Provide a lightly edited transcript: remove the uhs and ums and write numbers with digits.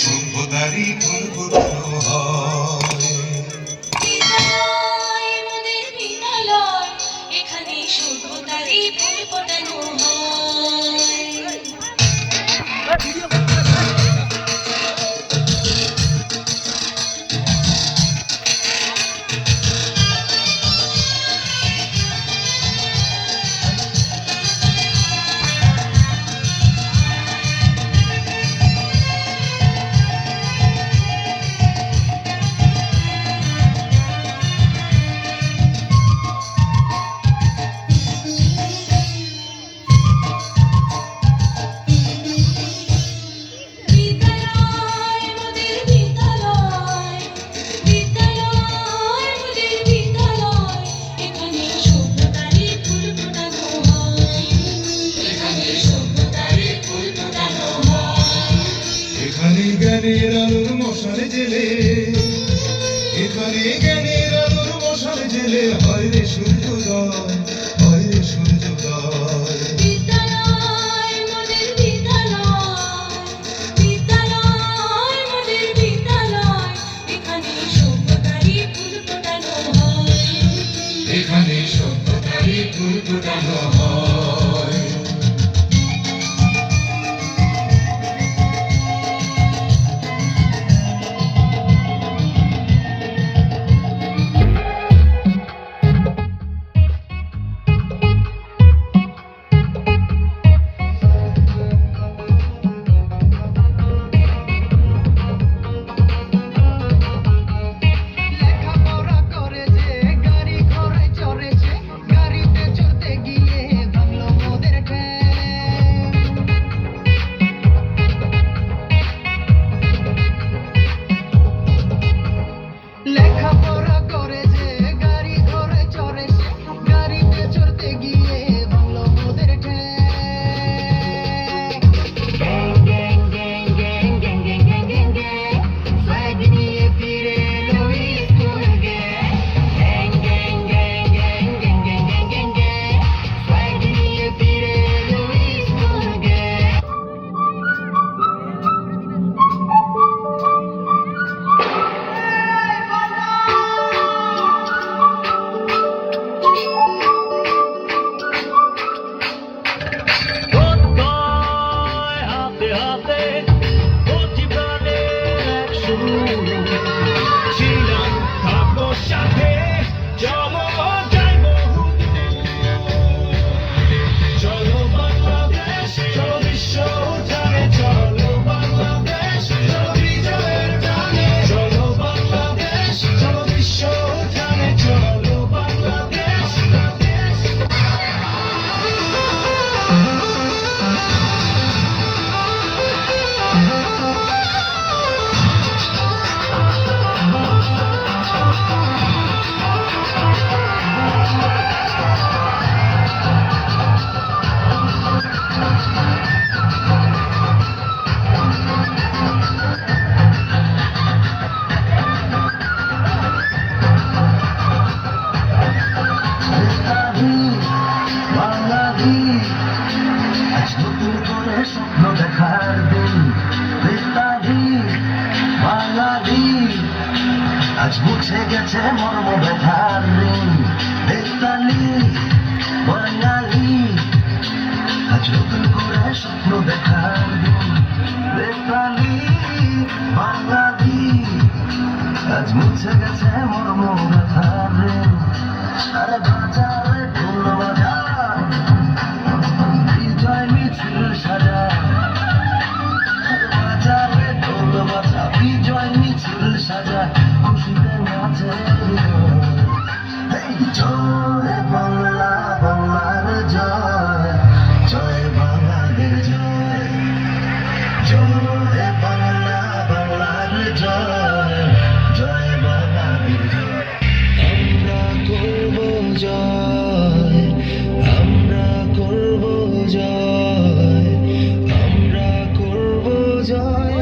সভ্যতারই ফুল ফোটানো হয়। বিদ্যালয় মোদের বিদ্যালয়, এখানে সভ্যতারই ফুল ফোটানো হয়। এখানে জ্ঞানের আলোর মশাল জেলে, এখানে জ্ঞানের আলোর মশাল জেলে হয় রে সূর্যোদয়, হয় রে সূর্যোদয়। বিদ্যালয় মোদের বিদ্যালয়, বিদ্যালয় মোদের বিদ্যালয়, এখানে সভ্যতারই ফুল ফোটানো হয়। এখানে সভ্যতারই ফুল ফোটানো হয়। স্বপ্ন দেখার দিন বেতালি বাঙালি, আজ মুছে গেছে মর্ম ব্যথার ঋণ। বেতালি বাঙালি, আজ নতুন করে স্বপ্ন দেখার দিন। বেতালি বাঙালি, আজ মুছে গেছে মর্ম ব্যথার ঋণ। আরে বাজারে ঢোল বাজা, বিজয় মিছিল সাজা। বাজারে ঢোল বাজা, বিজয় মিছিল সাজা, খুশিতে নাচে এই জয় বাংলা, বাংলার জয়, জয় বাঙালির জয়, জয় বাংলা, বাংলার জয়, জয় বাঙালির জয়। আমরা করব জয়, আমরা করব জয়, আমরা করব জয়।